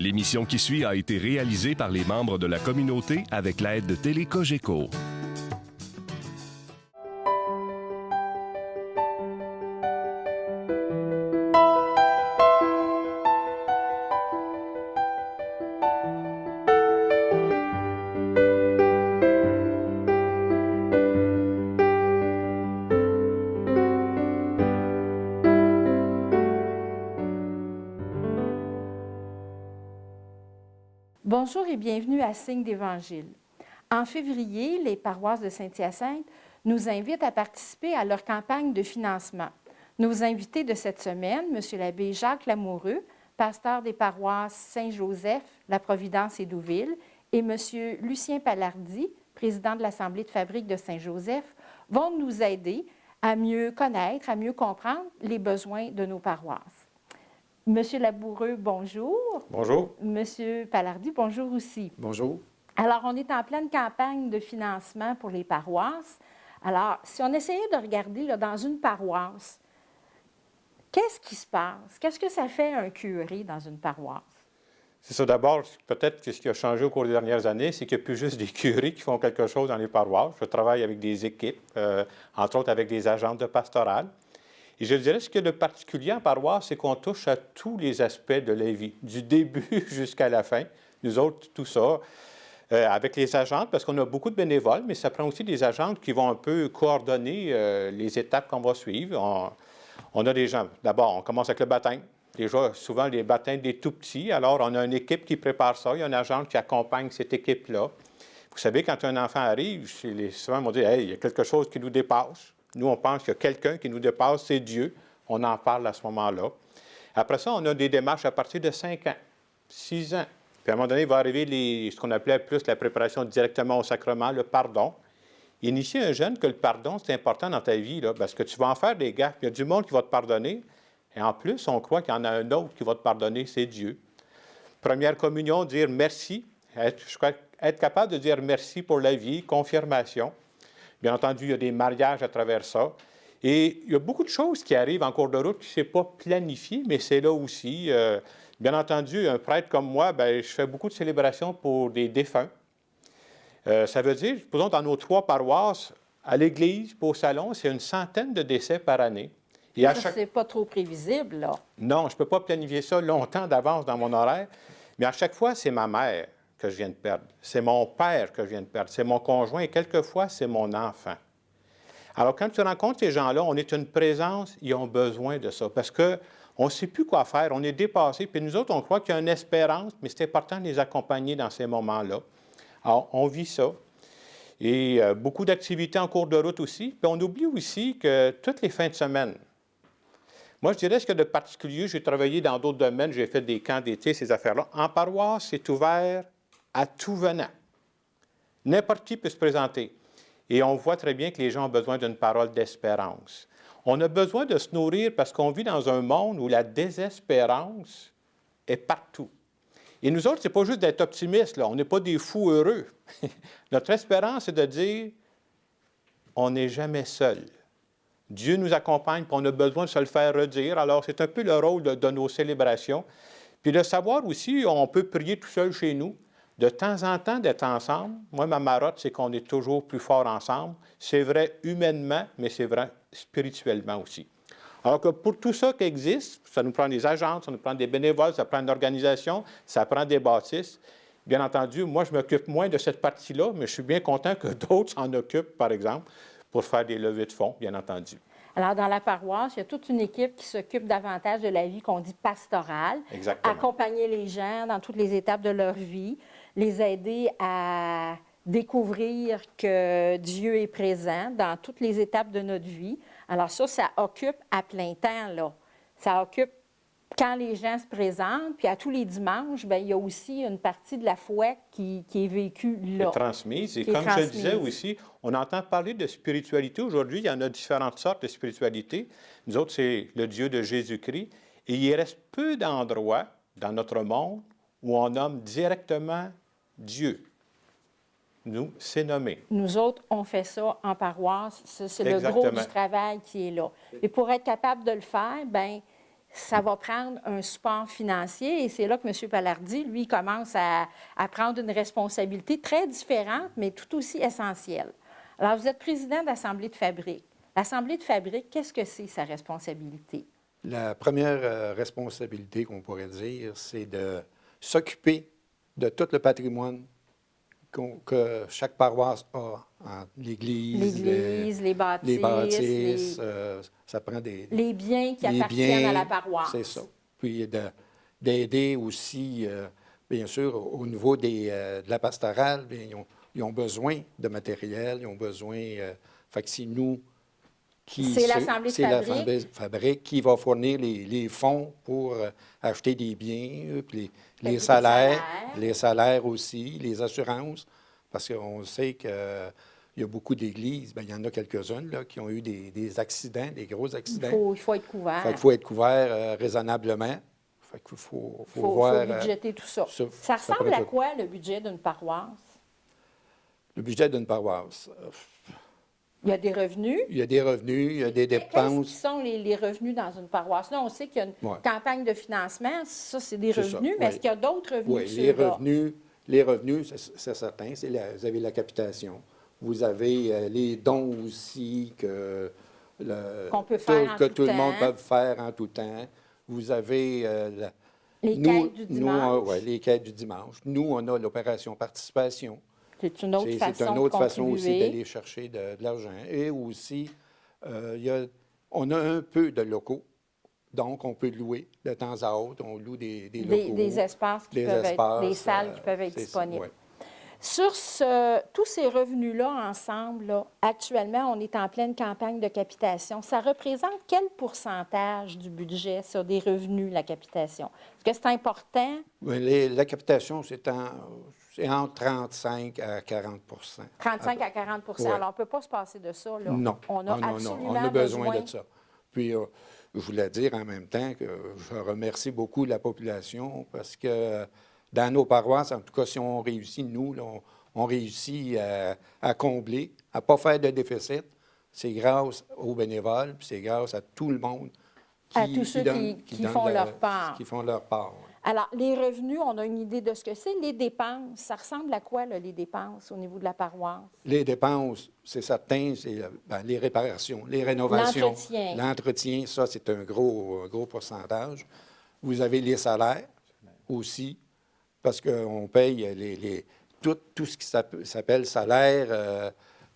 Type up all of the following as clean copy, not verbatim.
L'émission qui suit a été réalisée par les membres de la communauté avec l'aide de Télé Cogeco. Bonjour et bienvenue à Signe d'Évangile. En février, les paroisses de Saint-Hyacinthe nous invitent à participer à leur campagne de financement. Nos invités de cette semaine, M. l'abbé Jacques Lamoureux, pasteur des paroisses Saint-Joseph, La Providence et Douville, et M. Lucien Palardy, président de l'Assemblée de fabrique de Saint-Joseph, vont nous aider à mieux connaître, à mieux comprendre les besoins de nos paroisses. Monsieur Lamoureux, bonjour. Bonjour. Monsieur Palardy, bonjour aussi. Bonjour. Alors, on est en pleine campagne de financement pour les paroisses. Alors, si on essayait de regarder là, dans une paroisse, qu'est-ce qui se passe? Qu'est-ce que ça fait un curé dans une paroisse? C'est ça. D'abord, peut-être que ce qui a changé au cours des dernières années, c'est qu'il n'y a plus juste des curés qui font quelque chose dans les paroisses. Je travaille avec des équipes, entre autres avec des agentes de pastorale. Et je dirais, ce qu'il y a de particulier en paroisse, c'est qu'on touche à tous les aspects de la vie, du début jusqu'à la fin. Nous autres, tout ça, avec les agentes, parce qu'on a beaucoup de bénévoles, mais ça prend aussi des agentes qui vont un peu coordonner les étapes qu'on va suivre. On a des gens, d'abord, on commence avec le baptême. Déjà, souvent, les baptêmes des tout-petits. Alors, on a une équipe qui prépare ça. Il y a une agente qui accompagne cette équipe-là. Vous savez, quand un enfant arrive, souvent, on dit « Hey, il y a quelque chose qui nous dépasse ». Nous, on pense qu'il y a quelqu'un qui nous dépasse, c'est Dieu. On en parle à ce moment-là. Après ça, on a des démarches à partir de 5 ans, 6 ans. Puis à un moment donné, il va arriver ce qu'on appelait plus la préparation directement au sacrement, le pardon. Initier un jeune que le pardon, c'est important dans ta vie, là, parce que tu vas en faire des gaffes. Il y a du monde qui va te pardonner. Et en plus, on croit qu'il y en a un autre qui va te pardonner, c'est Dieu. Première communion, dire merci. Être capable de dire merci pour la vie, confirmation. Bien entendu, il y a des mariages à travers ça. Et il y a beaucoup de choses qui arrivent en cours de route qui ne sont pas planifiées, mais c'est là aussi. Bien entendu, un prêtre comme moi, bien, je fais beaucoup de célébrations pour des défunts. Ça veut dire, supposons, dans nos 3 paroisses, à l'église, au salon, c'est une centaine de décès par année. Et ça, c'est pas trop prévisible, là. Non, je ne peux pas planifier ça longtemps d'avance dans mon horaire. Mais à chaque fois, c'est ma mère que je viens de perdre. C'est mon père que je viens de perdre. C'est mon conjoint et quelquefois, c'est mon enfant. Alors, quand tu rencontres ces gens-là, on est une présence, ils ont besoin de ça parce qu'on ne sait plus quoi faire, on est dépassé. Puis nous autres, on croit qu'il y a une espérance, mais c'est important de les accompagner dans ces moments-là. Alors, on vit ça. Et beaucoup d'activités en cours de route aussi. Puis on oublie aussi que toutes les fins de semaine, moi, je dirais ce qu'il y a de particulier, j'ai travaillé dans d'autres domaines, j'ai fait des camps d'été, ces affaires-là. En paroisse, c'est ouvert à tout venant. N'importe qui peut se présenter. Et on voit très bien que les gens ont besoin d'une parole d'espérance. On a besoin de se nourrir parce qu'on vit dans un monde où la désespérance est partout. Et nous autres, ce n'est pas juste d'être optimistes, là. On n'est pas des fous heureux. Notre espérance, c'est de dire, on n'est jamais seul. Dieu nous accompagne, puis on a besoin de se le faire redire. Alors, c'est un peu le rôle de nos célébrations. Puis de savoir aussi, on peut prier tout seul chez nous. De temps en temps, d'être ensemble. Moi, ma marotte, c'est qu'on est toujours plus fort ensemble. C'est vrai humainement, mais c'est vrai spirituellement aussi. Alors que pour tout ça qui existe, ça nous prend des agents, ça nous prend des bénévoles, ça prend une organisation, ça prend des bâtisses. Bien entendu, moi, je m'occupe moins de cette partie-là, mais je suis bien content que d'autres s'en occupent, par exemple, pour faire des levées de fonds, bien entendu. Alors, dans la paroisse, il y a toute une équipe qui s'occupe davantage de la vie qu'on dit pastorale. Exactement. Accompagner les gens dans toutes les étapes de leur vie, les aider à découvrir que Dieu est présent dans toutes les étapes de notre vie. Alors ça occupe à plein temps, là. Ça occupe quand les gens se présentent, puis à tous les dimanches, bien, il y a aussi une partie de la foi qui est vécue là. Qui est transmise. Et comme je disais aussi, on entend parler de spiritualité. Aujourd'hui, il y en a différentes sortes de spiritualité. Nous autres, c'est le Dieu de Jésus-Christ. Et il reste peu d'endroits dans notre monde où on nomme directement Dieu. Nous, c'est nommé. Nous autres, on fait ça en paroisse. C'est le gros du travail qui est là. Et pour être capable de le faire, bien, ça va prendre un support financier et c'est là que M. Palardy, lui, commence à prendre une responsabilité très différente, mais tout aussi essentielle. Alors, vous êtes président d'Assemblée de fabrique. L'Assemblée de fabrique, qu'est-ce que c'est sa responsabilité? La première responsabilité qu'on pourrait dire, c'est de s'occuper de tout le patrimoine que chaque paroisse a. L'église, les bâtisses, ça prend des... Les biens qui appartiennent à la paroisse. C'est ça. Puis d'aider aussi, bien sûr, au niveau de la pastorale, bien, ils ont besoin de matériel, ils ont besoin... fait que c'est nous c'est l'Assemblée de fabrique qui va fournir les fonds pour acheter des biens, puis les salaires aussi, les assurances, parce qu'on sait qu'il y a beaucoup d'églises, bien, il y en a quelques-unes là, qui ont eu des accidents, des gros accidents. Il faut être couvert. Il faut être couvert raisonnablement. Fait qu'il faut voir... faut budgéter tout ça. Ça ressemble à quoi, le budget d'une paroisse? Le budget d'une paroisse... Il y a des revenus. Il y a des revenus, il y a des dépenses. Quels sont les revenus dans une paroisse? Là, on sait qu'il y a une campagne de financement. Ça, c'est des revenus, mais est-ce qu'il y a d'autres revenus? Oui, les revenus, c'est certain. Vous avez la capitation. Vous avez les dons aussi que tout le monde peut faire en tout temps. Vous avez les quêtes du dimanche. Les quêtes du dimanche. Nous, on a l'opération participation. C'est une autre façon aussi d'aller chercher de l'argent. Et aussi, on a un peu de locaux, donc on peut louer de temps à autre. On loue des locaux. Des espaces qui peuvent être, des salles qui peuvent être disponibles. Sur tous ces revenus-là ensemble, là, actuellement, on est en pleine campagne de capitation. Ça représente quel pourcentage du budget sur des revenus, la capitation? Est-ce que c'est important? La capitation, c'est entre 35 à 40 35 à 40 Alors, on ne peut pas se passer de ça. Là. Non. On a absolument on a besoin de ça. Puis, je voulais dire en même temps que je remercie beaucoup la population parce que dans nos paroisses, en tout cas, si on réussit, nous, là, on réussit à combler, à ne pas faire de déficit. C'est grâce aux bénévoles, puis c'est grâce à tout le monde qui font leur part. Qui font leur part. Alors, les revenus, on a une idée de ce que c'est. Les dépenses, ça ressemble à quoi, là, les dépenses au niveau de la paroisse? Les dépenses, c'est certain, c'est les réparations, les rénovations. L'entretien, ça, c'est un gros pourcentage. Vous avez les salaires aussi, parce qu'on paye tout ce qui s'appelle salaire.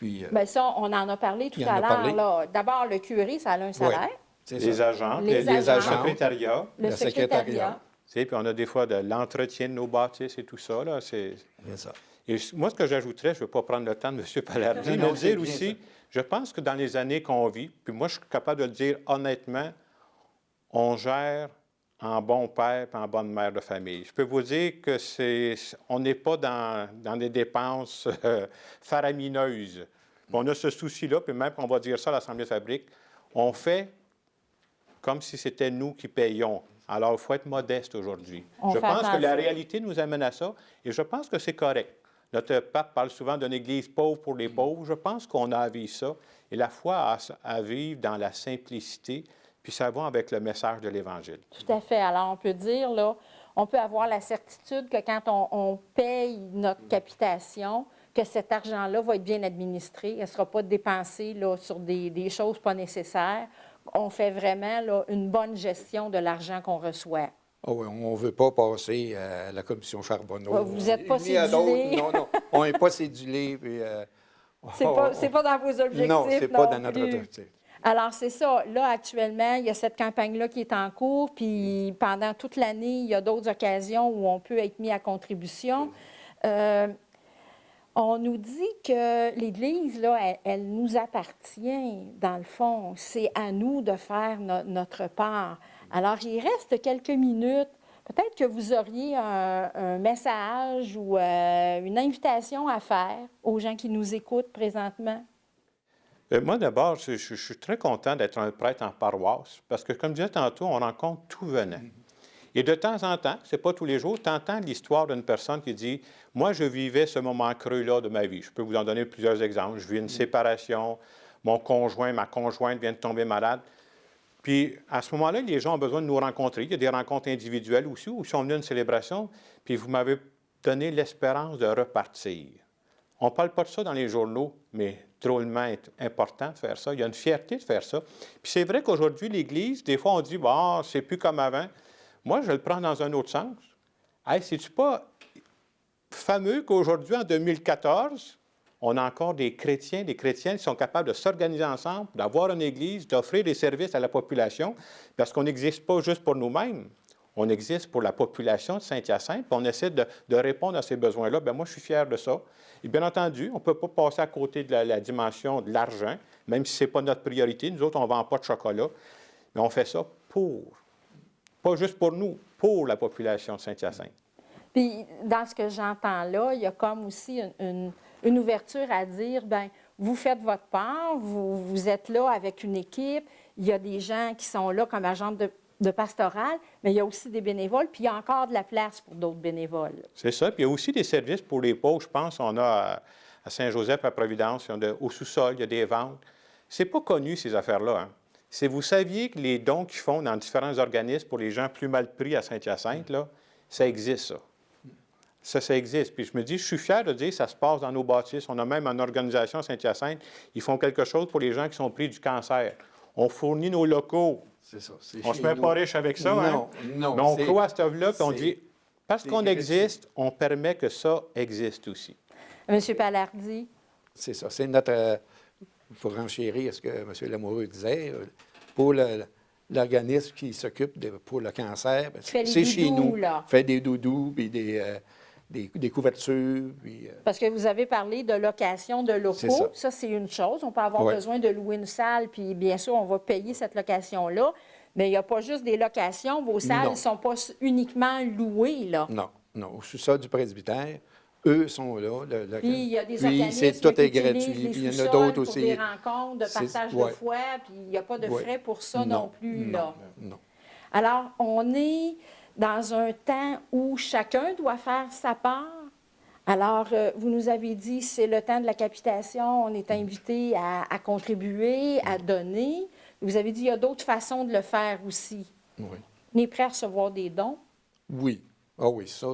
Bien, ça, on en a parlé tout à l'heure. D'abord, le curé, ça a un salaire. Oui, les agents, le secrétariat. Le secrétariat. Puis on a des fois de l'entretien de nos bâtisses et tout ça. Là, c'est ça. Et moi, ce que j'ajouterais, je ne veux pas prendre le temps de M. Palardy, mais dire aussi, je pense que dans les années qu'on vit, puis moi, je suis capable de le dire honnêtement, on gère en bon père et en bonne mère de famille. Je peux vous dire que on n'est pas dans des dépenses faramineuses. On a ce souci-là, puis même qu'on va dire ça à l'Assemblée de fabrique, on fait comme si c'était nous qui payions. Alors, il faut être modeste aujourd'hui. Je pense que la réalité nous amène à ça, et je pense que c'est correct. Notre pape parle souvent d'une Église pauvre pour les pauvres. Je pense qu'on a à vivre ça, et la foi à vivre dans la simplicité, puis ça va avec le message de l'Évangile. Tout à fait. Alors, on peut dire, là, on peut avoir la certitude que quand on paye notre capitation, que cet argent-là va être bien administré, elle ne sera pas dépensée là, sur des choses pas nécessaires. On fait vraiment là, une bonne gestion de l'argent qu'on reçoit. Oh oui, on ne veut pas passer à la commission Charbonneau. Vous n'êtes pas cédulé. Non, on n'est pas cédulé. C'est pas dans vos objectifs. Non, ce n'est pas dans notre objectif. Alors, c'est ça. Là, actuellement, il y a cette campagne-là qui est en cours, puis pendant toute l'année, il y a d'autres occasions où on peut être mis à contribution. On nous dit que l'Église, là, elle nous appartient, dans le fond. C'est à nous de faire notre part. Alors, il reste quelques minutes. Peut-être que vous auriez un message ou une invitation à faire aux gens qui nous écoutent présentement. Moi, d'abord, je suis très content d'être un prêtre en paroisse parce que, comme je disais tantôt, on rencontre tout venant. Et de temps en temps, ce n'est pas tous les jours, tu entends l'histoire d'une personne qui dit « Moi, je vivais ce moment creux-là de ma vie. » Je peux vous en donner plusieurs exemples. Je vis une séparation, mon conjoint, ma conjointe vient de tomber malade. Puis, à ce moment-là, les gens ont besoin de nous rencontrer. Il y a des rencontres individuelles aussi, où ils sont venus à une célébration, puis vous m'avez donné l'espérance de repartir. On ne parle pas de ça dans les journaux, mais drôlement important de faire ça. Il y a une fierté de faire ça. Puis c'est vrai qu'aujourd'hui, l'Église, des fois, on dit, bon, c'est plus comme avant. Moi, je le prends dans un autre sens. Hey, c'est-tu pas fameux qu'aujourd'hui, en 2014, on a encore des chrétiens, des chrétiennes qui sont capables de s'organiser ensemble, d'avoir une Église, d'offrir des services à la population, parce qu'on n'existe pas juste pour nous-mêmes. On existe pour la population de Saint-Hyacinthe, puis on essaie de répondre à ces besoins-là. Bien, moi, je suis fier de ça. Et bien entendu, on ne peut pas passer à côté de la dimension de l'argent, même si ce n'est pas notre priorité. Nous autres, on ne vend pas de chocolat, mais on fait ça pas juste pour nous, pour la population de Saint-Hyacinthe. Puis, dans ce que j'entends là, il y a comme aussi une ouverture à dire, bien, vous faites votre part, vous êtes là avec une équipe, il y a des gens qui sont là comme agents de pastoral, mais il y a aussi des bénévoles, puis il y a encore de la place pour d'autres bénévoles. C'est ça. Puis il y a aussi des services pour les pauvres, je pense. On a à Saint-Joseph, à Providence, au sous-sol, il y a des ventes. C'est pas connu, ces affaires-là. Hein. Si vous saviez que les dons qu'ils font dans différents organismes pour les gens plus mal pris à Saint-Hyacinthe, là, ça existe, ça. Ça existe. Puis je me dis, je suis fier de dire que ça se passe dans nos bâtisses. On a même une organisation à Saint-Hyacinthe, ils font quelque chose pour les gens qui sont pris du cancer. On fournit nos locaux. C'est ça. On ne se met pas riche avec ça, hein? Non. Mais on croit à cette œuvre-là, puis on dit, parce qu'on existe, on permet que ça existe aussi. Monsieur Palardy. C'est ça. C'est notre... pour renchérir ce que M. Lamoureux disait, pour l'organisme qui s'occupe pour le cancer, c'est chez nous. Là. Fait des doudous, puis des couvertures. Puis, parce que vous avez parlé de location de locaux. Ça, c'est une chose. On peut avoir besoin de louer une salle, puis bien sûr, on va payer cette location-là. Mais il n'y a pas juste des locations. Vos salles ne sont pas uniquement louées, là. Non. Au sous-sol du presbytère, eux sont là. Puis il y a des organismes tout qui est gratuit. Il y en a d'autres aussi. Pour des rencontres, de partage de foi, puis il n'y a pas de frais pour ça non plus, là. Non. Alors, on est dans un temps où chacun doit faire sa part. Alors, vous nous avez dit, c'est le temps de la capitation, on est invité à contribuer, à donner. Vous avez dit, il y a d'autres façons de le faire aussi. Oui. On est prêt à recevoir des dons? Oui. Ah oui, ça,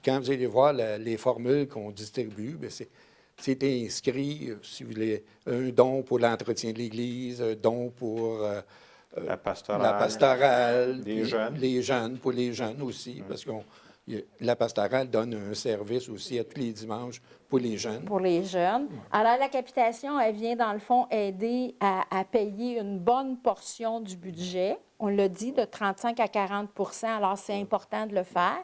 quand vous allez voir les formules qu'on distribue, bien, c'est inscrit, si vous voulez, un don pour l'entretien de l'Église, un don pour la pastorale, les jeunes. Pour les jeunes aussi, parce que la pastorale donne un service aussi à tous les dimanches pour les jeunes. Pour les jeunes. Alors, la capitation, elle vient, dans le fond, aider à payer une bonne portion du budget. On l'a dit, de 35 à 40 %. Alors, c'est important de le faire.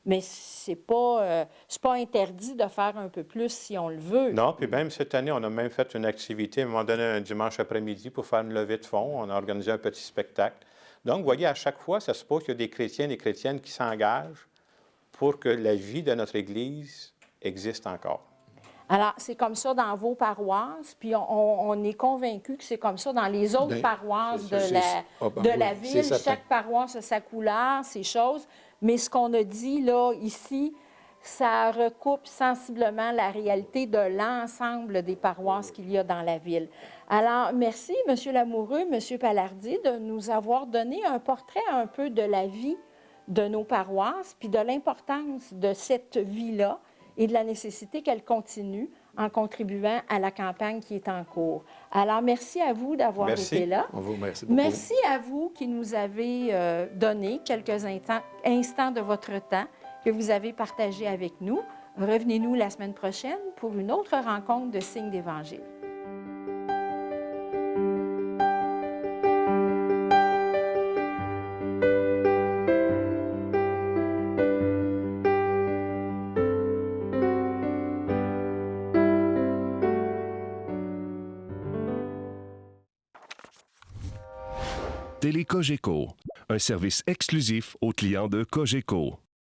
Mais c'est pas interdit de faire un peu plus si on le veut. Non, puis même cette année, on a même fait une activité, à un moment donné, un dimanche après-midi, pour faire une levée de fonds. On a organisé un petit spectacle. Donc, vous voyez, à chaque fois, ça se passe qu'il y a des chrétiens et des chrétiennes qui s'engagent pour que la vie de notre Église existe encore. Alors, c'est comme ça dans vos paroisses, puis on est convaincu que c'est comme ça dans les autres paroisses de la ville. Chaque paroisse a sa couleur, ses choses. Mais ce qu'on a dit là, ici, ça recoupe sensiblement la réalité de l'ensemble des paroisses qu'il y a dans la ville. Alors, merci, M. Lamoureux, M. Palardy, de nous avoir donné un portrait un peu de la vie de nos paroisses, puis de l'importance de cette vie-là et de la nécessité qu'elle continue en contribuant à la campagne qui est en cours. Alors, merci à vous d'avoir été là. On vous remercie beaucoup. Merci à vous qui nous avez donné quelques instants de votre temps que vous avez partagé avec nous. Revenez-nous la semaine prochaine pour une autre rencontre de Signes d'Évangile. Télé Cogeco, un service exclusif aux clients de Cogeco.